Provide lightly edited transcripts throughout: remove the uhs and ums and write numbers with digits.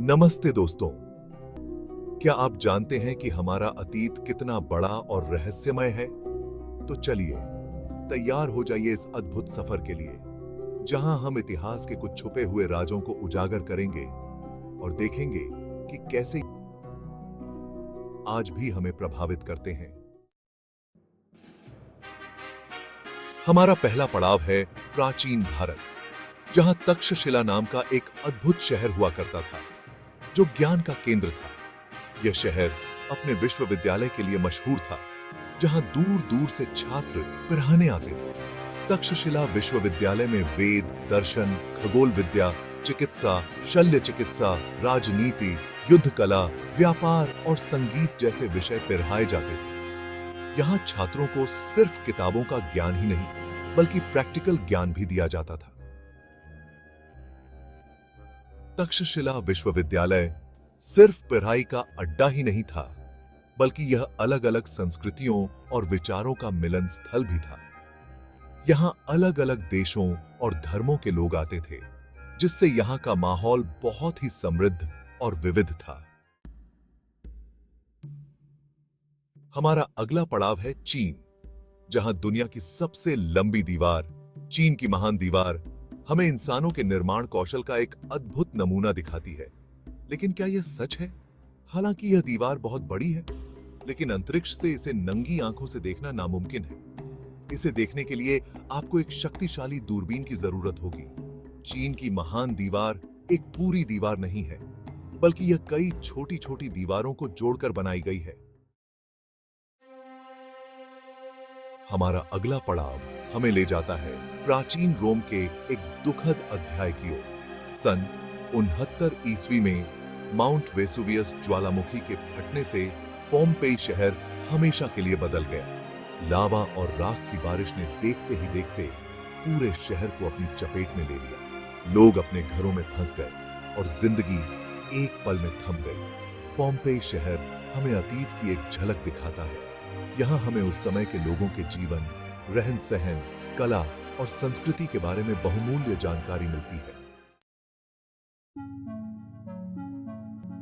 नमस्ते दोस्तों। क्या आप जानते हैं कि हमारा अतीत कितना बड़ा और रहस्यमय है? तो चलिए तैयार हो जाइए इस अद्भुत सफर के लिए, जहां हम इतिहास के कुछ छुपे हुए राजों को उजागर करेंगे और देखेंगे कि कैसे आज भी हमें प्रभावित करते हैं। हमारा पहला पड़ाव है प्राचीन भारत, जहां तक्षशिला नाम का एक अद्भुत शहर हुआ करता था, जो ज्ञान का केंद्र था। यह शहर अपने विश्वविद्यालय के लिए मशहूर था, जहां दूर दूर से छात्र पढ़ने आते थे। तक्षशिला विश्वविद्यालय में वेद, दर्शन, खगोल विद्या, चिकित्सा, शल्य चिकित्सा, राजनीति, युद्ध कला, व्यापार और संगीत जैसे विषय पढ़ाए जाते थे। यहाँ छात्रों को सिर्फ किताबों का ज्ञान ही नहीं, बल्कि प्रैक्टिकल ज्ञान भी दिया जाता था। तक्षशिला विश्वविद्यालय सिर्फ पढ़ाई का अड्डा ही नहीं था, बल्कि यह अलग अलग संस्कृतियों और विचारों का मिलन स्थल भी था। यहां अलग अलग देशों और धर्मों के लोग आते थे, जिससे यहां का माहौल बहुत ही समृद्ध और विविध था। हमारा अगला पड़ाव है चीन, जहां दुनिया की सबसे लंबी दीवार, चीन की महान दीवार, हमें इंसानों के निर्माण कौशल का एक अद्भुत नमूना दिखाती है। लेकिन क्या यह सच है? हालांकि यह दीवार बहुत बड़ी है, लेकिन अंतरिक्ष से इसे नंगी आंखों से देखना नामुमकिन है। इसे देखने के लिए आपको एक शक्तिशाली दूरबीन की जरूरत होगी। चीन की महान दीवार एक पूरी दीवार नहीं है, बल्कि यह कई छोटी छोटी दीवारों को जोड़कर बनाई गई है। हमारा अगला पड़ाव हमें ले जाता है प्राचीन रोम के एक दुखद अध्याय की ओर। सन 69 ईस्वी में माउंट वेसुवियस ज्वालामुखी के फटने से पोम्पेई शहर हमेशा के लिए बदल गया। लावा और राख की बारिश ने देखते ही देखते पूरे शहर को अपनी चपेट में ले लिया। लोग अपने घरों में फंस गए और जिंदगी एक पल में थम गई। पोम्पेई शहर हमें अतीत की एक झलक दिखाता है। यहाँ हमें उस समय के लोगों के जीवन, रहन सहन, कला और संस्कृति के बारे में बहुमूल्य जानकारी मिलती है।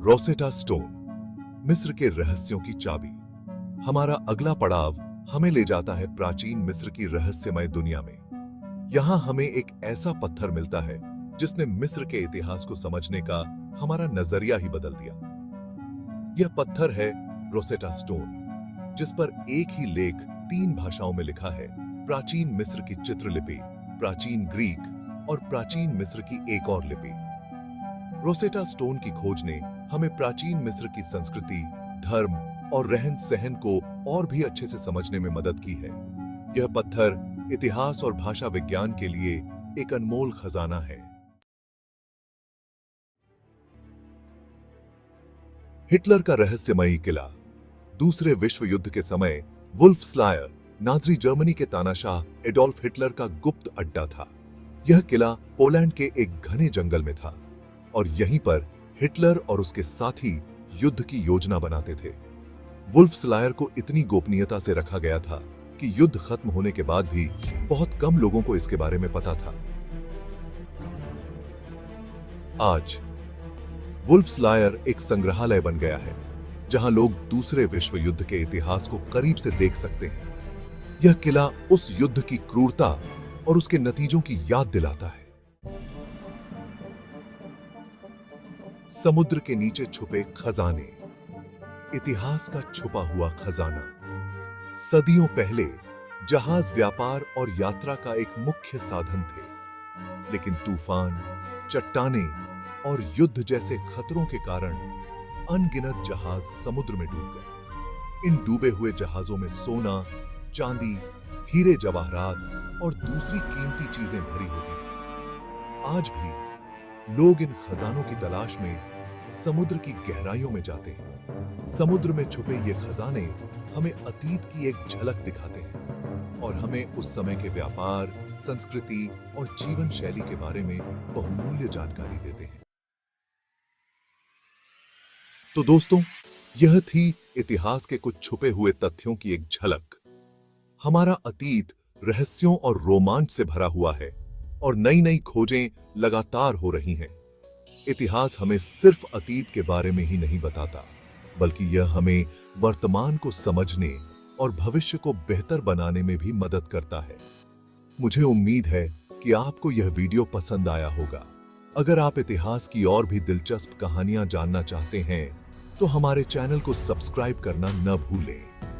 रोसेटा स्टोन, मिस्र के रहस्यों की चाबी। हमारा अगला पड़ाव हमें ले जाता है प्राचीन मिस्र की रहस्यमय दुनिया में। यहाँ हमें एक ऐसा पत्थर मिलता है जिसने मिस्र के इतिहास को समझने का हमारा नजरिया ही बदल दिया। यह पत्थर है रोसेटा स्टोन, जिस पर एक ही लेख 3 भाषाओं में लिखा है। प्राचीन मिस्र की चित्रलिपि, प्राचीन ग्रीक और प्राचीन मिस्र की एक और लिपि। रोसेटा स्टोन की खोज ने हमें प्राचीन मिस्र की संस्कृति, धर्म और रहन सहन को और भी अच्छे से समझने में मदद की है। यह पत्थर इतिहास और भाषा विज्ञान के लिए एक अनमोल खजाना है। हिटलर का रहस्यमयी किला। दूसरे विश्व युद्ध के समय वुल्फ्सलायर, नाज़ी जर्मनी के तानाशाह एडोल्फ हिटलर का गुप्त अड्डा था। यह किला पोलैंड के एक घने जंगल में था और यहीं पर हिटलर और उसके साथी युद्ध की योजना बनाते थे। वुल्फ्सलायर को इतनी गोपनीयता से रखा गया था कि युद्ध खत्म होने के बाद भी बहुत कम लोगों को इसके बारे में पता था। आज वुल्फ्सलायर एक संग्रहालय बन गया है, जहां लोग दूसरे विश्व युद्ध के इतिहास को करीब से देख सकते हैं। यह किला उस युद्ध की क्रूरता और उसके नतीजों की याद दिलाता है। समुद्र के नीचे छुपे खजाने। इतिहास का छुपा हुआ खजाना। सदियों पहले जहाज व्यापार और यात्रा का एक मुख्य साधन थे, लेकिन तूफान, चट्टाने और युद्ध जैसे खतरों के कारण अनगिनत जहाज समुद्र में डूब गए। इन डूबे हुए जहाजों में सोना, चांदी, हीरे जवाहरात और दूसरी कीमती चीजें भरी होती थी। आज भी लोग इन खजानों की तलाश में समुद्र की गहराइयों में जाते हैं। समुद्र में छुपे ये खजाने हमें अतीत की एक झलक दिखाते हैं और हमें उस समय के व्यापार, संस्कृति और जीवन शैली के बारे में बहुमूल्य जानकारी देते हैं। तो दोस्तों, यह थी इतिहास के कुछ छुपे हुए तथ्यों की एक झलक। हमारा अतीत रहस्यों और रोमांच से भरा हुआ है और नई नई खोजें लगातार हो रही हैं। इतिहास हमें सिर्फ अतीत के बारे में ही नहीं बताता, बल्कि यह हमें वर्तमान को समझने और भविष्य को बेहतर बनाने में भी मदद करता है। मुझे उम्मीद है कि आपको यह वीडियो पसंद आया होगा। अगर आप इतिहास की और भी दिलचस्प कहानियां जानना चाहते हैं, तो हमारे चैनल को सब्सक्राइब करना न भूलें।